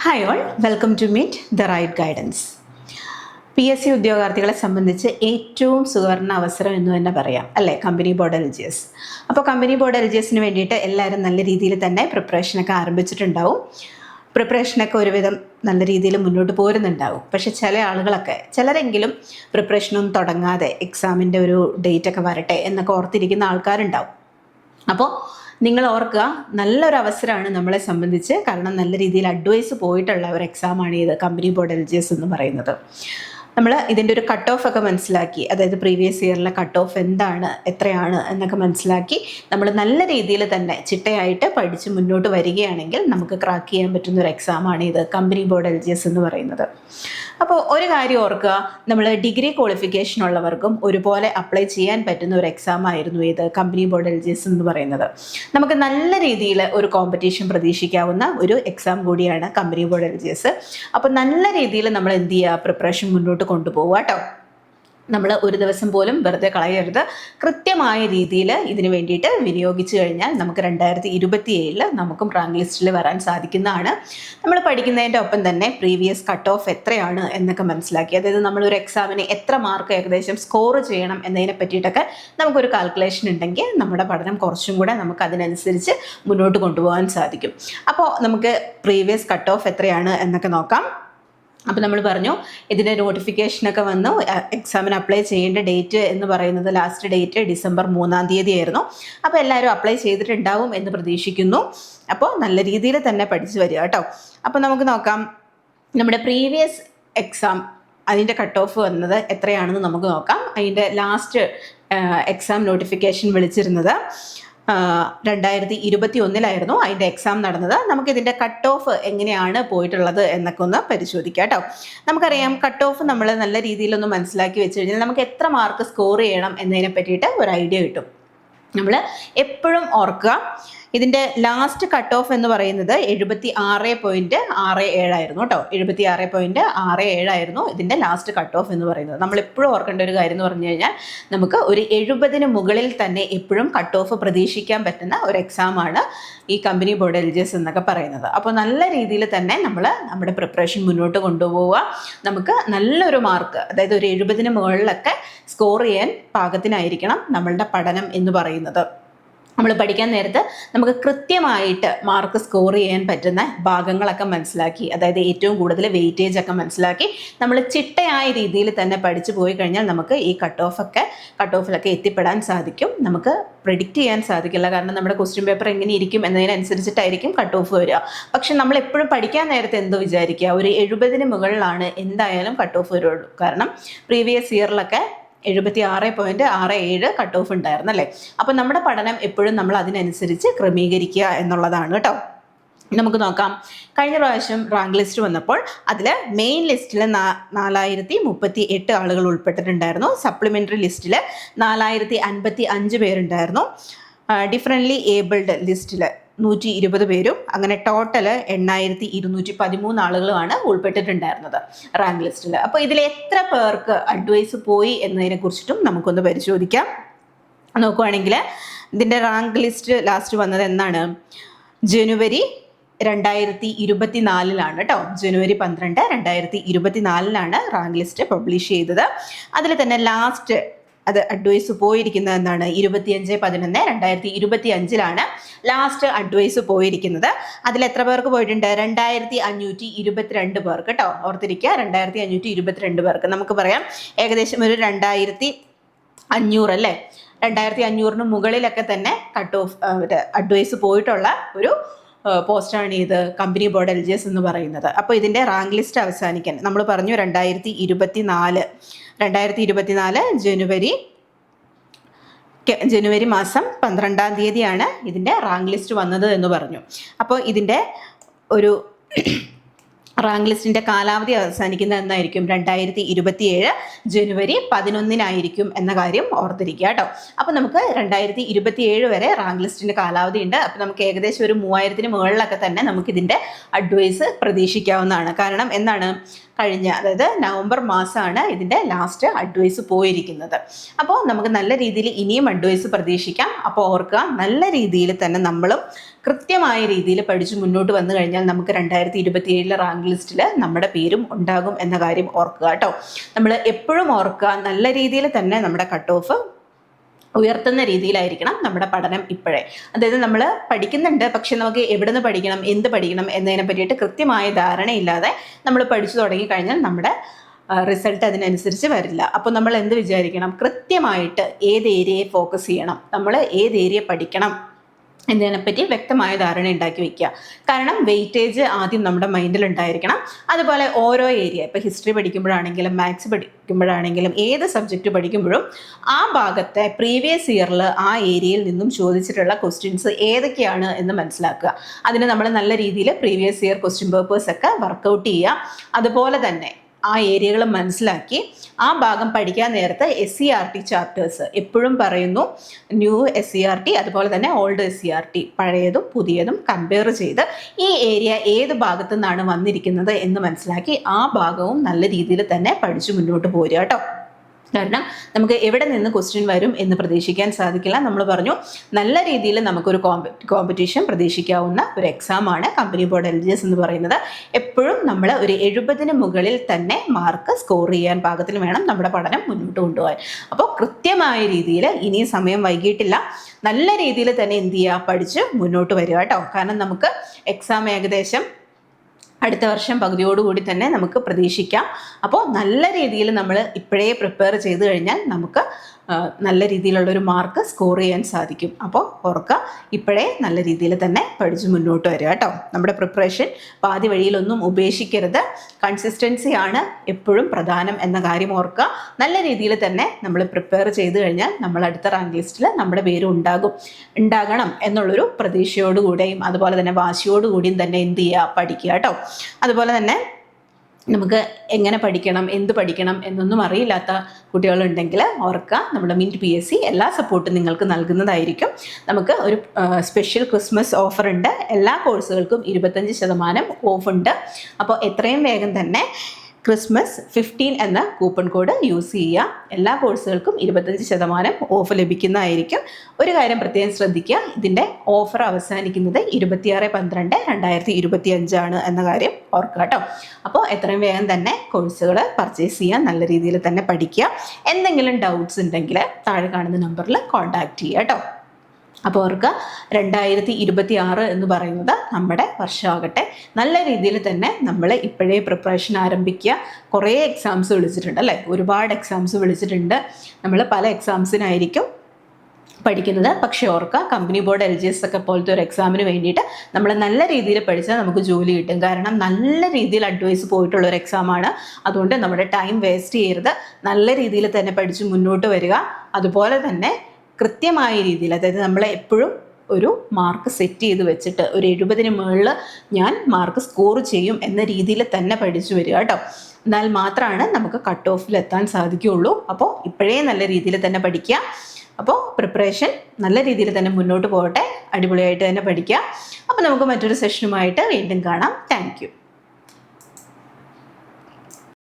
Hi all, welcome to meet the right guidance. PSC ഉദ്യോഗാർത്ഥികളെ സംബന്ധിച്ച് ഏറ്റവും സുവർണ അവസരം എന്ന് തന്നെ പറയാം അല്ലേ, കമ്പനി ബോർഡ് LGS. അപ്പോൾ കമ്പനി ബോർഡ് LGSന് വേണ്ടിയിട്ട് എല്ലാവരും നല്ല രീതിയിൽ തന്നെ പ്രിപ്പറേഷനൊക്കെ ആരംഭിച്ചിട്ടുണ്ടാവും. പ്രിപ്പറേഷനൊക്കെ ഒരുവിധം നല്ല രീതിയിൽ മുന്നോട്ട് പോരുന്നുണ്ടാവും. പക്ഷേ ചില ആളുകളൊക്കെ, ചിലരെങ്കിലും പ്രിപ്പറേഷനൊന്നും തുടങ്ങാതെ എക്സാമിൻ്റെ ഒരു ഡേറ്റൊക്കെ വരട്ടെ എന്നൊക്കെ ഓർത്തിരിക്കുന്ന ആൾക്കാരുണ്ടാവും. അപ്പോൾ നിങ്ങൾ ഓർക്കുക, നല്ലൊരു അവസരമാണ് നമ്മളെ സംബന്ധിച്ച്. കാരണം നല്ല രീതിയിൽ അഡ്വൈസ് പോയിട്ടുള്ള ഒരു എക്സാമാണ് ഇത് കമ്പനി ബോർഡ് LGS എന്ന് പറയുന്നത്. നമ്മൾ ഇതിൻ്റെ ഒരു കട്ട് ഓഫ് ഒക്കെ മനസ്സിലാക്കി, അതായത് പ്രീവിയസ് ഇയറിലെ കട്ട് ഓഫ് എന്താണ്, എത്രയാണ് എന്നൊക്കെ മനസ്സിലാക്കി നമ്മൾ നല്ല രീതിയിൽ തന്നെ ചിട്ടയായിട്ട് പഠിച്ച് മുന്നോട്ട് വരികയാണെങ്കിൽ നമുക്ക് ക്രാക്ക് ചെയ്യാൻ പറ്റുന്ന ഒരു എക്സാമാണ് ഇത് കമ്പനി ബോർഡ് LGS എന്ന് പറയുന്നത്. അപ്പോൾ ഒരു കാര്യം ഓർക്കുക, നമ്മൾ ഡിഗ്രി ക്വാളിഫിക്കേഷൻ ഉള്ളവർക്കും ഒരുപോലെ അപ്ലൈ ചെയ്യാൻ പറ്റുന്ന ഒരു എക്സാം ആയിരുന്നു ഇത് കമ്പനി ബോർഡ് LGS എന്ന് പറയുന്നത്. നമുക്ക് നല്ല രീതിയിൽ ഒരു കോമ്പറ്റീഷൻ പ്രതീക്ഷിക്കാവുന്ന ഒരു എക്സാം കൂടിയാണ് കമ്പനി ബോർഡ് LGS. അപ്പോൾ നല്ല രീതിയിൽ നമ്മൾ എന്ത് ചെയ്യുക, പ്രിപ്പറേഷൻ മുന്നോട്ട് കൊണ്ടുപോവുക കേട്ടോ. നമ്മൾ ഒരു ദിവസം പോലും വെറുതെ കളയരുത്. കൃത്യമായ രീതിയിൽ ഇതിന് വേണ്ടിയിട്ട് വിനിയോഗിച്ചു കഴിഞ്ഞാൽ നമുക്ക് 2027 നമുക്കും റാങ്ക് ലിസ്റ്റിൽ വരാൻ സാധിക്കുന്നതാണ്. നമ്മൾ പഠിക്കുന്നതിൻ്റെ ഒപ്പം തന്നെ പ്രീവിയസ് കട്ട് ഓഫ് എത്രയാണ് എന്നൊക്കെ മനസ്സിലാക്കി, അതായത് നമ്മളൊരു എക്സാമിന് എത്ര മാർക്ക് ഏകദേശം സ്കോർ ചെയ്യണം എന്നതിനെ പറ്റിയിട്ടൊക്കെ നമുക്കൊരു കാൽക്കുലേഷൻ ഉണ്ടെങ്കിൽ നമ്മുടെ പഠനം കുറച്ചും കൂടെ നമുക്ക് അതിനനുസരിച്ച് മുന്നോട്ട് കൊണ്ടുപോകാൻ സാധിക്കും. അപ്പോൾ നമുക്ക് പ്രീവിയസ് കട്ട് ഓഫ് എത്രയാണ് എന്നൊക്കെ നോക്കാം. അപ്പോൾ നമ്മൾ പറഞ്ഞു, ഇതിൻ്റെ നോട്ടിഫിക്കേഷനൊക്കെ വന്നു. എക്സാമിന് അപ്ലൈ ചെയ്യേണ്ട ഡേറ്റ് എന്ന് പറയുന്നത് ലാസ്റ്റ് ഡേറ്റ് ഡിസംബർ 3 ആയിരുന്നു. അപ്പോൾ എല്ലാവരും അപ്ലൈ ചെയ്തിട്ടുണ്ടാവും എന്ന് പ്രതീക്ഷിക്കുന്നു. അപ്പോൾ നല്ല രീതിയിൽ തന്നെ പഠിച്ചു വരിക കേട്ടോ. അപ്പോൾ നമുക്ക് നോക്കാം, നമ്മുടെ പ്രീവിയസ് എക്സാം അതിൻ്റെ കട്ട് ഓഫ് വന്നത് എത്രയാണെന്ന് നമുക്ക് നോക്കാം. അതിൻ്റെ ലാസ്റ്റ് എക്സാം നോട്ടിഫിക്കേഷൻ വിളിച്ചിരുന്നത് 2021 അതിൻ്റെ എക്സാം നടന്നത്. നമുക്കിതിൻ്റെ കട്ട് ഓഫ് എങ്ങനെയാണ് പോയിട്ടുള്ളത് എന്നൊക്കെ ഒന്ന് പരിശോധിക്കാം കേട്ടോ. നമുക്കറിയാം, കട്ട് ഓഫ് നമ്മൾ നല്ല രീതിയിലൊന്ന് മനസ്സിലാക്കി വെച്ച് കഴിഞ്ഞാൽ നമുക്ക് എത്ര മാർക്ക് സ്കോർ ചെയ്യണം എന്നതിനെ പറ്റിയിട്ട് ഒരു ഐഡിയ കിട്ടും. നമ്മൾ എപ്പോഴും ഓർക്കുക, ഇതിൻ്റെ ലാസ്റ്റ് കട്ട് ഓഫ് എന്ന് പറയുന്നത് 76.67 ആയിരുന്നു കേട്ടോ. 76.67 ആയിരുന്നു ഇതിൻ്റെ ലാസ്റ്റ് കട്ട് ഓഫ് എന്ന് പറയുന്നത്. നമ്മൾ എപ്പോഴും ഓർക്കേണ്ട ഒരു കാര്യം എന്ന് പറഞ്ഞു കഴിഞ്ഞാൽ, നമുക്ക് ഒരു 70 മുകളിൽ തന്നെ എപ്പോഴും കട്ട് ഓഫ് പ്രതീക്ഷിക്കാൻ പറ്റുന്ന ഒരു എക്സാമാണ് ഈ കമ്പനി ബോർഡ് LGS എന്നൊക്കെ പറയുന്നത്. അപ്പോൾ നല്ല രീതിയിൽ തന്നെ നമ്മൾ നമ്മുടെ പ്രിപ്പറേഷൻ മുന്നോട്ട് കൊണ്ടുപോവുക. നമുക്ക് നല്ലൊരു മാർക്ക്, അതായത് ഒരു 70 മുകളിലൊക്കെ സ്കോർ ചെയ്യാൻ പാകത്തിനായിരിക്കണം നമ്മളുടെ പഠനം എന്ന് പറയുന്നത്. നമ്മൾ പഠിക്കാൻ നേരത്ത് നമുക്ക് കൃത്യമായിട്ട് മാർക്ക് സ്കോർ ചെയ്യാൻ പറ്റുന്ന ഭാഗങ്ങളൊക്കെ മനസ്സിലാക്കി, അതായത് ഏറ്റവും കൂടുതൽ വെയിറ്റേജ് ഒക്കെ മനസ്സിലാക്കി നമ്മൾ ചിട്ടയായ രീതിയിൽ തന്നെ പഠിച്ചു പോയി കഴിഞ്ഞാൽ നമുക്ക് ഈ കട്ട് ഓഫിലൊക്കെ എത്തിപ്പെടാൻ സാധിക്കും. നമുക്ക് പ്രെഡിക്റ്റ് ചെയ്യാൻ സാധിക്കില്ല, കാരണം നമ്മുടെ ക്വസ്റ്റ്യൻ പേപ്പർ എങ്ങനെ ഇരിക്കും എന്നതിനനുസരിച്ചിട്ടായിരിക്കും കട്ട് ഓഫ് വരിക. പക്ഷെ നമ്മൾ എപ്പോഴും പഠിക്കാൻ നേരത്തെ എന്തോ വിചാരിക്കുക, ഒരു 70 മുകളിലാണ് എന്തായാലും കട്ട് ഓഫ് വരുള്ളൂ. കാരണം പ്രീവിയസ് ഇയറിലൊക്കെ 76.67 കട്ട് ഓഫ് ഉണ്ടായിരുന്നു അല്ലേ. അപ്പോൾ നമ്മുടെ പഠനം എപ്പോഴും നമ്മൾ അതിനനുസരിച്ച് ക്രമീകരിക്കുക എന്നുള്ളതാണ് കേട്ടോ. നമുക്ക് നോക്കാം, കഴിഞ്ഞ പ്രാവശ്യം റാങ്ക് ലിസ്റ്റ് വന്നപ്പോൾ അതിൽ മെയിൻ ലിസ്റ്റിൽ 4038 ആളുകൾ ഉൾപ്പെട്ടിട്ടുണ്ടായിരുന്നു. സപ്ലിമെൻ്ററി ലിസ്റ്റിൽ 4055 പേരുണ്ടായിരുന്നു. ഡിഫറൻ്റ്ലി ഏബിൾഡ് ലിസ്റ്റിൽ 120 പേരും, അങ്ങനെ ടോട്ടൽ 8213 ആളുകളുമാണ് ഉൾപ്പെട്ടിട്ടുണ്ടായിരുന്നത് റാങ്ക് ലിസ്റ്റിൽ. അപ്പോൾ ഇതിൽ എത്ര പേർക്ക് അഡ്വൈസ് പോയി എന്നതിനെ കുറിച്ചിട്ടും നമുക്കൊന്ന് പരിശോധിക്കാം. നോക്കുവാണെങ്കിൽ ഇതിൻ്റെ റാങ്ക് ലിസ്റ്റ് ലാസ്റ്റ് വന്നത് എന്നാണ്, ജനുവരി 2024 കേട്ടോ. ജനുവരി 12, 2024 റാങ്ക് ലിസ്റ്റ് പബ്ലിഷ് ചെയ്തത്. അതിൽ തന്നെ ലാസ്റ്റ് അത് അഡ്വൈസ് പോയിരിക്കുന്നത് എന്നാണ്, 25/11/2025 ലാസ്റ്റ് അഡ്വൈസ് പോയിരിക്കുന്നത്. അതിൽ എത്ര പേർക്ക് പോയിട്ടുണ്ട്? 2522 പേർക്ക് കേട്ടോ. ഓർത്തിരിക്കുക, 2522 പേർക്ക്. നമുക്ക് പറയാം ഏകദേശം ഒരു 2500 അല്ലേ, 2500 മുകളിലൊക്കെ തന്നെ കട്ട് ഓഫ് അഡ്വൈസ് പോയിട്ടുള്ള ഒരു പോസ്റ്റാണ് ഇത് കമ്പനി ബോർഡ് LGS എന്ന് പറയുന്നത്. അപ്പോൾ ഇതിൻ്റെ റാങ്ക് ലിസ്റ്റ് അവസാനിക്കാൻ നമ്മൾ പറഞ്ഞു 2024 ജനുവരി മാസം 12 ഇതിൻ്റെ റാങ്ക് ലിസ്റ്റ് വന്നത് എന്ന് പറഞ്ഞു. അപ്പോൾ ഇതിൻ്റെ ഒരു റാങ്ക് ലിസ്റ്റിൻ്റെ കാലാവധി അവസാനിക്കുന്നത് എന്നായിരിക്കും 2027 ജനുവരി 11 എന്ന കാര്യം ഓർത്തിരിക്കുക കേട്ടോ. അപ്പോൾ നമുക്ക് 2027 വരെ റാങ്ക് ലിസ്റ്റിൻ്റെ കാലാവധി ഉണ്ട്. അപ്പോൾ നമുക്ക് ഏകദേശം ഒരു 3000 മുകളിലൊക്കെ തന്നെ നമുക്കിതിൻ്റെ അഡ്വൈസ് പ്രതീക്ഷിക്കാവുന്നതാണ്. കാരണം എന്താണ്, കഴിഞ്ഞ, അതായത് നവംബർ മാസമാണ് ഇതിൻ്റെ ലാസ്റ്റ് അഡ്വൈസ് പോയിരിക്കുന്നത്. അപ്പോൾ നമുക്ക് നല്ല രീതിയിൽ ഇനിയും അഡ്വൈസ് പ്രതീക്ഷിക്കാം. അപ്പോൾ ഓർക്കുക, നല്ല രീതിയിൽ തന്നെ നമ്മളും കൃത്യമായ രീതിയിൽ പഠിച്ച് മുന്നോട്ട് വന്നു കഴിഞ്ഞാൽ നമുക്ക് 2027 റാങ്ക് ലിസ്റ്റിൽ നമ്മുടെ പേരും ഉണ്ടാകും എന്ന കാര്യം ഓർക്കുക കേട്ടോ. നമ്മൾ എപ്പോഴും ഓർക്കുക, നല്ല രീതിയിൽ തന്നെ നമ്മുടെ കട്ട് ഓഫ് ഉയർത്തുന്ന രീതിയിലായിരിക്കണം നമ്മുടെ പഠനം ഇപ്പോഴേ. അതായത് നമ്മൾ പഠിക്കുന്നുണ്ട്, പക്ഷെ നമുക്ക് എവിടെ നിന്ന് പഠിക്കണം, എന്ത് പഠിക്കണം എന്നതിനെ പറ്റിയിട്ട് കൃത്യമായ ധാരണയില്ലാതെ നമ്മൾ പഠിച്ചു തുടങ്ങിക്കഴിഞ്ഞാൽ നമ്മുടെ റിസൾട്ട് അതിനനുസരിച്ച് വരില്ല. അപ്പോൾ നമ്മൾ എന്ത് വിചാരിക്കണം, കൃത്യമായിട്ട് ഏത് ഏരിയയെ ഫോക്കസ് ചെയ്യണം, നമ്മൾ ഏത് ഏരിയ പഠിക്കണം എന്നതിനെപ്പറ്റി വ്യക്തമായ ധാരണ ഉണ്ടാക്കി വെക്കുക. കാരണം വെയിറ്റേജ് ആദ്യം നമ്മുടെ മൈൻഡിൽ ഉണ്ടായിരിക്കണം. അതുപോലെ ഓരോ ഏരിയ, ഇപ്പോൾ ഹിസ്റ്ററി പഠിക്കുമ്പോഴാണെങ്കിലും മാത്സ് പഠിക്കുമ്പോഴാണെങ്കിലും ഏത് സബ്ജക്റ്റ് പഠിക്കുമ്പോഴും ആ ഭാഗത്തെ പ്രീവിയസ് ഇയറിൽ ആ ഏരിയയിൽ നിന്നും ചോദിച്ചിട്ടുള്ള ക്വസ്റ്റ്യൻസ് ഏതൊക്കെയാണ് എന്ന് മനസ്സിലാക്കുക. അതിന് നമ്മൾ നല്ല രീതിയിൽ പ്രീവിയസ് ഇയർ ക്വസ്റ്റ്യൻ പേപ്പേഴ്സ് ഒക്കെ വർക്കൗട്ട് ചെയ്യുക. അതുപോലെ തന്നെ ആ ഏരിയകൾ മനസ്സിലാക്കി ആ ഭാഗം പഠിക്കാൻ നേരത്തെ SCERT ചാപ്റ്റേഴ്സ് എപ്പോഴും പറയുന്നു, ന്യൂ SCERT അതുപോലെ തന്നെ ഓൾഡ് SCERT പഴയതും പുതിയതും കമ്പയർ ചെയ്ത് ഈ ഏരിയ ഏത് ഭാഗത്തു നിന്നാണ് വന്നിരിക്കുന്നത് എന്ന് മനസ്സിലാക്കി ആ ഭാഗവും നല്ല രീതിയിൽ തന്നെ പഠിച്ചു മുന്നോട്ട് പോരുക കേട്ടോ. കാരണം നമുക്ക് എവിടെ നിന്ന് ക്വസ്റ്റ്യൻ വരും എന്ന് പ്രതീക്ഷിക്കാൻ സാധിക്കില്ല. നമ്മൾ പറഞ്ഞു, നല്ല രീതിയിൽ നമുക്കൊരു കോമ്പറ്റീഷൻ പ്രതീക്ഷിക്കാവുന്ന ഒരു എക്സാമാണ് കമ്പനി ബോർഡ് LGS എന്ന് പറയുന്നത്. എപ്പോഴും നമ്മൾ ഒരു 70-ന് മുകളിൽ തന്നെ മാർക്ക് സ്കോർ ചെയ്യാൻ പാകത്തിന് വേണം നമ്മുടെ പഠനം മുന്നോട്ട് കൊണ്ടുപോകാൻ. അപ്പോൾ കൃത്യമായ രീതിയിൽ ഇനിയും സമയം വൈകിട്ടില്ല, നല്ല രീതിയിൽ തന്നെ എന്ത് ചെയ്യുക, പഠിച്ച് മുന്നോട്ട് വരിക കേട്ടോ. കാരണം നമുക്ക് എക്സാം ഏകദേശം അടുത്ത വർഷം പകുതിയോടുകൂടി തന്നെ നമുക്ക് പ്രതീക്ഷിക്കാം. അപ്പോൾ നല്ല രീതിയിൽ നമ്മൾ ഇപ്പോഴേ പ്രിപ്പയർ ചെയ്ത് കഴിഞ്ഞാൽ നമുക്ക് നല്ല രീതിയിലുള്ളൊരു മാർക്ക് സ്കോർ ചെയ്യാൻ സാധിക്കും. അപ്പോൾ ഓർക്കുക, ഇപ്പോഴേ നല്ല രീതിയിൽ തന്നെ പഠിച്ച് മുന്നോട്ട് വരിക കേട്ടോ. നമ്മുടെ പ്രിപ്പറേഷൻ പാതി വഴിയിലൊന്നും ഉപേക്ഷിക്കരുത്. കൺസിസ്റ്റൻസിയാണ് എപ്പോഴും പ്രധാനം എന്ന കാര്യം ഓർക്കുക. നല്ല രീതിയിൽ തന്നെ നമ്മൾ പ്രിപ്പയർ ചെയ്ത് കഴിഞ്ഞാൽ നമ്മൾ അടുത്ത റാങ്ക് ലിസ്റ്റിൽ നമ്മുടെ പേര് ഉണ്ടാകണം എന്നുള്ളൊരു പ്രതീക്ഷയോടുകൂടെയും അതുപോലെ തന്നെ വാശിയോടുകൂടിയും തന്നെ എന്ത് ചെയ്യുക, പഠിക്കുക കേട്ടോ. അതുപോലെ തന്നെ നമുക്ക് എങ്ങനെ പഠിക്കണം, എന്ത് പഠിക്കണം എന്നൊന്നും അറിയില്ലാത്ത കുട്ടികളുണ്ടെങ്കിൽ ഓർക്കുക, നമ്മുടെ മിൻറ്റ് PSC എല്ലാ സപ്പോർട്ടും നിങ്ങൾക്ക് നൽകുന്നതായിരിക്കും. നമുക്ക് ഒരു സ്പെഷ്യൽ ക്രിസ്മസ് ഓഫർ ഉണ്ട്. എല്ലാ കോഴ്സുകൾക്കും 25% ഓഫ് ഉണ്ട്. അപ്പോൾ എത്രയും വേഗം തന്നെ ക്രിസ്മസ് 15 എന്ന കൂപ്പൺ കോഡ് യൂസ് ചെയ്യുക. എല്ലാ കോഴ്സുകൾക്കും 25% ഓഫ് ലഭിക്കുന്നതായിരിക്കും. ഒരു കാര്യം പ്രത്യേകം ശ്രദ്ധിക്കുക, ഇതിൻ്റെ ഓഫർ അവസാനിക്കുന്നത് 26/12/2025 എന്ന കാര്യം ഓർക്കുക കേട്ടോ. അപ്പോൾ എത്രയും വേഗം തന്നെ കോഴ്സുകൾ പർച്ചേസ് ചെയ്യുക, നല്ല രീതിയിൽ തന്നെ പഠിക്കുക. എന്തെങ്കിലും ഡൗട്ട്സ് ഉണ്ടെങ്കിൽ താഴെ കാണുന്ന നമ്പറിൽ കോൺടാക്റ്റ് ചെയ്യുക കേട്ടോ. അപ്പോൾ ഓർക്കുക, 2026 എന്ന് പറയുന്നത് നമ്മുടെ വർഷമാകട്ടെ. നല്ല രീതിയിൽ തന്നെ നമ്മൾ ഇപ്പോഴേ പ്രിപ്പറേഷൻ ആരംഭിക്കുക. കുറേ എക്സാംസ് വിളിച്ചിട്ടുണ്ട് അല്ലേ, ഒരുപാട് എക്സാംസ് വിളിച്ചിട്ടുണ്ട്. നമ്മൾ പല എക്സാംസിനായിരിക്കും പഠിക്കുന്നത്. പക്ഷേ ഓർക്കുക, കമ്പനി ബോർഡ് LGS ഒക്കെ പോലത്തെ ഒരു എക്സാമിന് വേണ്ടിയിട്ട് നമ്മൾ നല്ല രീതിയിൽ പഠിച്ചാൽ നമുക്ക് ജോലി കിട്ടും. കാരണം നല്ല രീതിയിൽ അഡ്വൈസ് പോയിട്ടുള്ള ഒരു എക്സാമാണ്. അതുകൊണ്ട് നമ്മുടെ ടൈം വേസ്റ്റ് ചെയ്യരുത്. നല്ല രീതിയിൽ തന്നെ പഠിച്ച് മുന്നോട്ട് വരിക. അതുപോലെ തന്നെ കൃത്യമായ രീതിയിൽ, അതായത് നമ്മൾ എപ്പോഴും ഒരു മാർക്ക് സെറ്റ് ചെയ്ത് വെച്ചിട്ട് ഒരു 70-ന് മുകളിൽ ഞാൻ മാർക്ക് സ്കോർ ചെയ്യും എന്ന രീതിയിൽ തന്നെ പഠിച്ചു വരിക കേട്ടോ. എന്നാൽ മാത്രമാണ് നമുക്ക് കട്ട് ഓഫിൽ എത്താൻ സാധിക്കുകയുള്ളൂ. അപ്പോൾ ഇപ്പോഴേ നല്ല രീതിയിൽ തന്നെ പഠിക്കുക. അപ്പോൾ പ്രിപ്പറേഷൻ നല്ല രീതിയിൽ തന്നെ മുന്നോട്ട് പോകട്ടെ. അടിപൊളിയായിട്ട് തന്നെ പഠിക്കുക. അപ്പോൾ നമുക്ക് മറ്റൊരു സെഷനുമായിട്ട് വീണ്ടും കാണാം. Thank you.